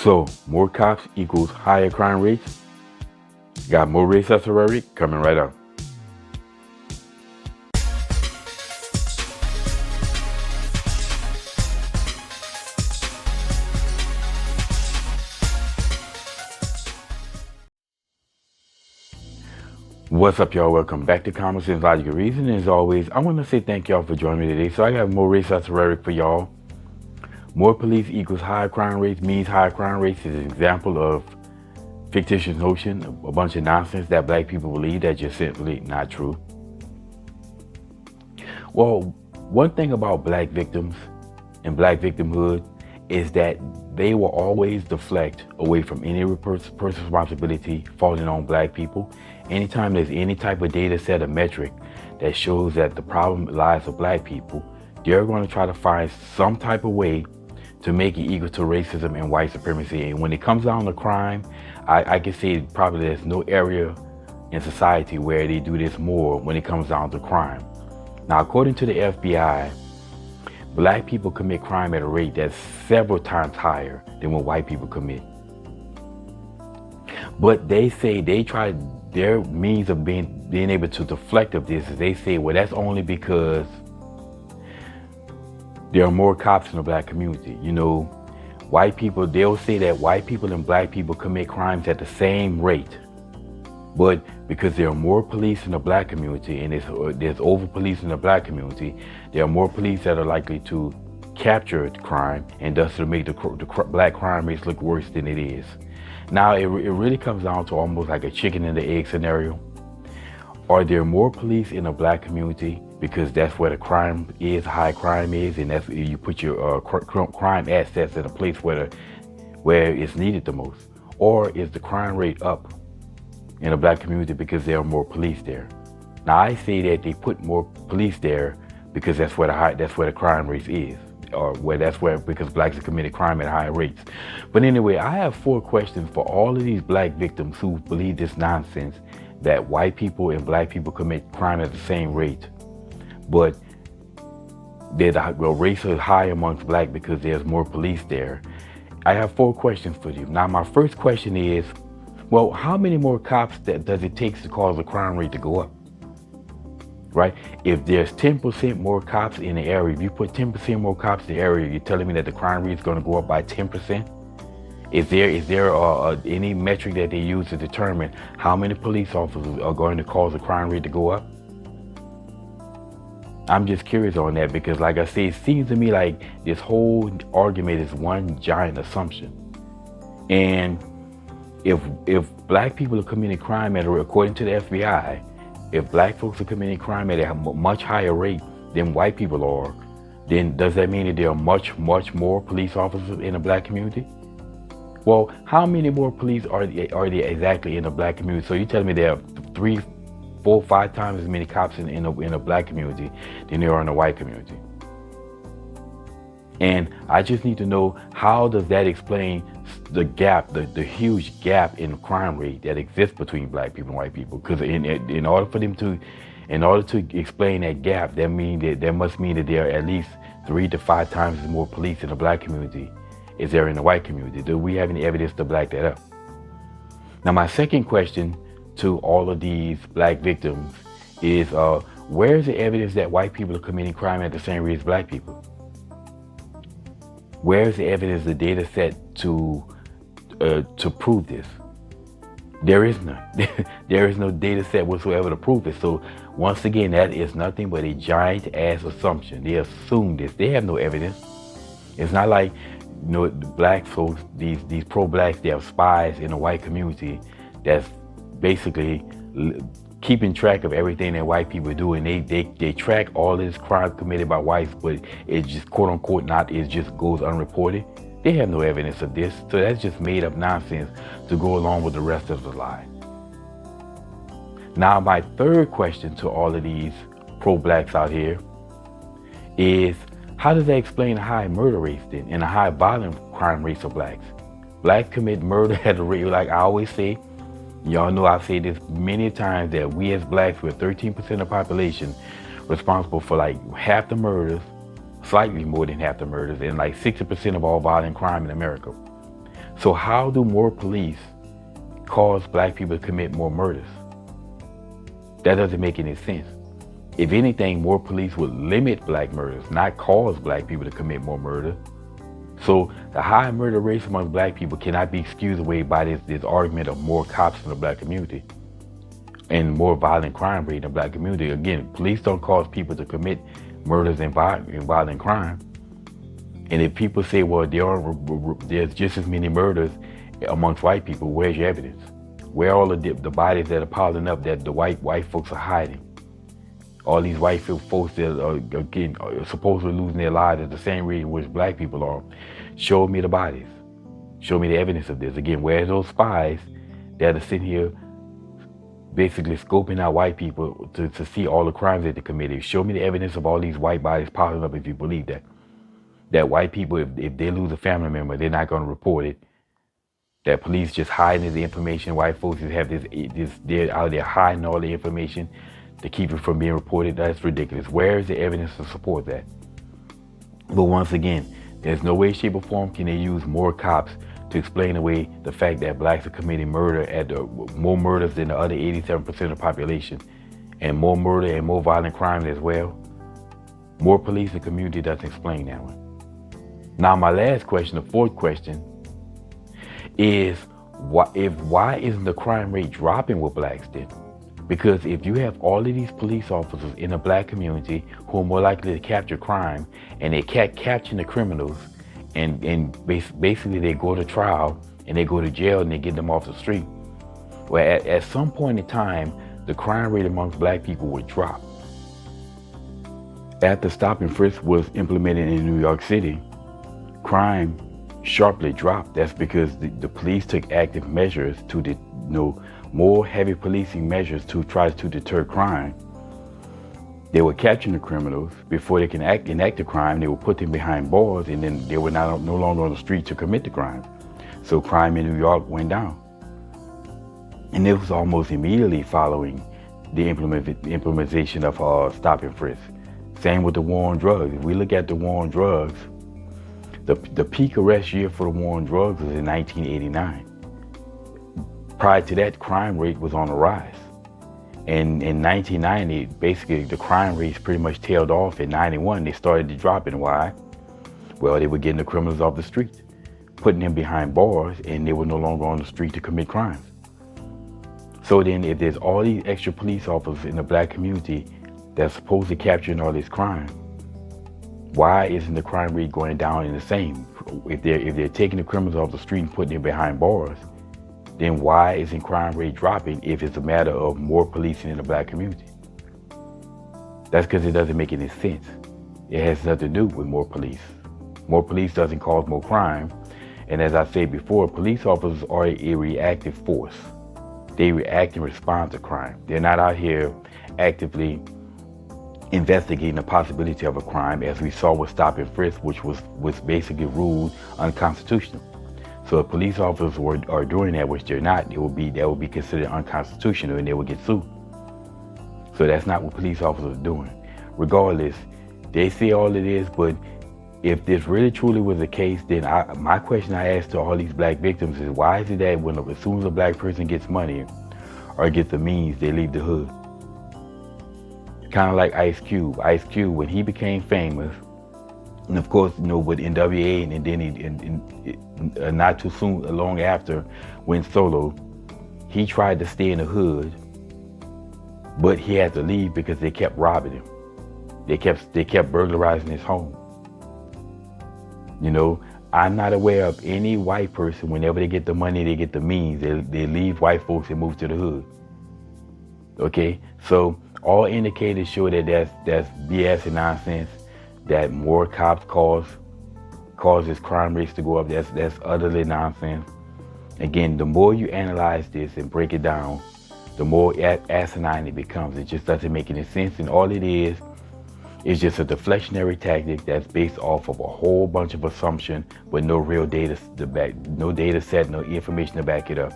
So, more cops equals higher crime rates? Got more racist rhetoric coming right up. What's up, y'all? Welcome back to Common Sense Logical Reason. As always, I want to say thank y'all for joining me today. So I got more racist rhetoric for y'all. More police equals higher crime rates means higher crime rates is an example of fictitious notion, a bunch of nonsense that black people believe that just simply not true. Well, one thing about black victims and black victimhood is that they will always deflect away from any person's responsibility falling on black people. Anytime there's any type of data set or metric that shows that the problem lies with black people, they're going to try to find some type of way to make it equal to racism and white supremacy. And when it comes down to crime, I can say probably there's no area in society where they do this more when it comes down to crime. Now, according to the FBI, black people commit crime at a rate that's several times higher than what white people commit. But they say their means of being able to deflect of this is they say, well, that's only because there are more cops in the black community. You know, white people, they'll say that white people and black people commit crimes at the same rate. But because there are more police in the black community and there's over police in the black community, there are more police that are likely to capture crime and thus to make the black crime rates look worse than it is. Now, it really comes down to almost like a chicken and the egg scenario. Are there more police in the black community because that's where the crime is, high crime is, and that's you put your crime assets in a place where it's needed the most? Or is the crime rate up in the black community because there are more police there? Now, I say that they put more police there because that's where the crime rate is, or because blacks have committed crime at higher rates. But anyway, I have 4 questions for all of these black victims who believe this nonsense that white people and black people commit crime at the same rate, but the race is high amongst black because there's more police there. I have 4 questions for you. Now, my first question is, well, how many more cops does it take to cause the crime rate to go up? Right? If there's 10% more cops in the area, if you put 10% more cops in the area, you're telling me that the crime rate is going to go up by 10%? Is there any metric that they use to determine how many police officers are going to cause the crime rate to go up? I'm just curious on that because, like I say, it seems to me like this whole argument is one giant assumption. And if black people are committing crime according to the FBI, if black folks are committing crime at a much higher rate than white people are, then does that mean that there are much more police officers in the black community? Well, how many more police are there exactly in the black community? So you're telling me there are 3, 4, 5 times as many cops in the black community than there are in the white community? And I just need to know, how does that explain the gap, the huge gap in crime rate that exists between black people and white people? Because in order to explain that gap, that must mean that there are at least 3 to 5 times more police in the black community as there in the white community. Do we have any evidence to back that up? Now, my second question to all of these black victims is, where is the evidence that white people are committing crime at the same rate as black people? Where's the evidence, the data set to prove this? There is none. There is no data set whatsoever to prove it. So once again, that is nothing but a giant ass assumption. They assume this. They have no evidence. It's not like, you know, black folks, these pro-blacks, they have spies in the white community that's basically keeping track of everything that white people do, and they track all this crime committed by whites, but it just quote unquote it just goes unreported. They have no evidence of this, so that's just made up nonsense to go along with the rest of the lie. Now, my third question to all of these pro-blacks out here is, how does that explain the high murder rates then and the high violent crime rates of blacks? Blacks commit murder at a rate, like I always say, y'all know I've said this many times, that we as blacks, we're 13% of the population, responsible for like half the murders, slightly more than half the murders, and like 60% of all violent crime in America. So how do more police cause black people to commit more murders? That doesn't make any sense. If anything, more police would limit black murders, not cause black people to commit more murder. So the high murder rates among black people cannot be excused away by this argument of more cops in the black community and more violent crime rate in the black community. Again, police don't cause people to commit murders and violent crime. And if people say, well, there's just as many murders amongst white people, where's your evidence? Where are all the bodies that are piling up that the white folks are hiding? All these white folks that are, again, supposedly losing their lives at the same rate in which black people are. Show me the bodies. Show me the evidence of this. Again, where's those spies that are sitting here basically scoping out white people to see all the crimes that they committed? Show me the evidence of all these white bodies piling up if you believe that. That white people, if they lose a family member, they're not going to report it. That police just hiding the information. White folks just have they're out there hiding all the information to keep it from being reported. That's ridiculous. Where is the evidence to support that? But once again, there's no way, shape, or form can they use more cops to explain away the fact that blacks are committing murder more murders than the other 87% of the population, and more murder and more violent crimes as well. More police in the community doesn't explain that one. Now, my last question, the fourth question, is why isn't the crime rate dropping with blacks then? Because if you have all of these police officers in the black community who are more likely to capture crime, and they catching the criminals, and basically they go to trial and they go to jail and they get them off the street, well, at some point in time, the crime rate amongst black people would drop. After stop and frisk was implemented in New York City, crime sharply dropped. That's because the police took active measures to more heavy policing measures to try to deter crime. They were catching the criminals before they can enact the crime. They would put them behind bars, and then they were no longer on the street to commit the crime. So crime in New York went down. And it was almost immediately following the implementation of stop and frisk. Same with the war on drugs. If we look at the war on drugs, the peak arrest year for the war on drugs was in 1989. Prior to that, crime rate was on the rise. And in 1990, basically the crime rates pretty much tailed off. In 91, they started to drop. And why? Well, they were getting the criminals off the street, putting them behind bars, and they were no longer on the street to commit crimes. So then if there's all these extra police officers in the black community that's supposed to capturing all this crime, why isn't the crime rate going down in the same? If they're taking the criminals off the street and putting them behind bars, then why isn't crime rate dropping if it's a matter of more policing in the black community? That's because it doesn't make any sense. It has nothing to do with more police. More police doesn't cause more crime. And as I said before, police officers are a reactive force. They react and respond to crime. They're not out here actively investigating the possibility of a crime, as we saw with stop and frisk, which was basically ruled unconstitutional. So if police officers are doing that, which they're not, that will be considered unconstitutional, and they will get sued. So that's not what police officers are doing. Regardless, they say all it is, but if this really truly was the case, then my question I asked to all these black victims is, why is it that as soon as a black person gets money or gets the means, they leave the hood? Kind of like Ice Cube. Ice Cube, when he became famous, and of course, with NWA, and then he not too long after went solo, he tried to stay in the hood, but he had to leave because they kept robbing him. They kept burglarizing his home. I'm not aware of any white person, whenever they get the money, they get the means, they leave white folks and move to the hood. Okay, so all indicators show that that's BS and nonsense. That more cops causes crime rates to go up. That's utterly nonsense. Again, the more you analyze this and break it down, the more asinine it becomes. It just doesn't make any sense, and all it is just a deflectionary tactic that's based off of a whole bunch of assumption with no real data no data set, no information to back it up.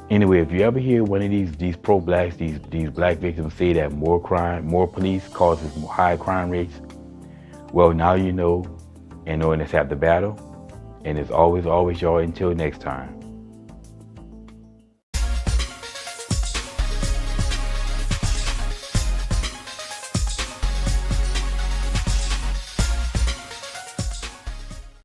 Anyway, if you ever hear one of these pro-blacks, these black victims say that more police causes high crime rates, well, now you know, and knowing it's half the battle. And as always, y'all, until next time.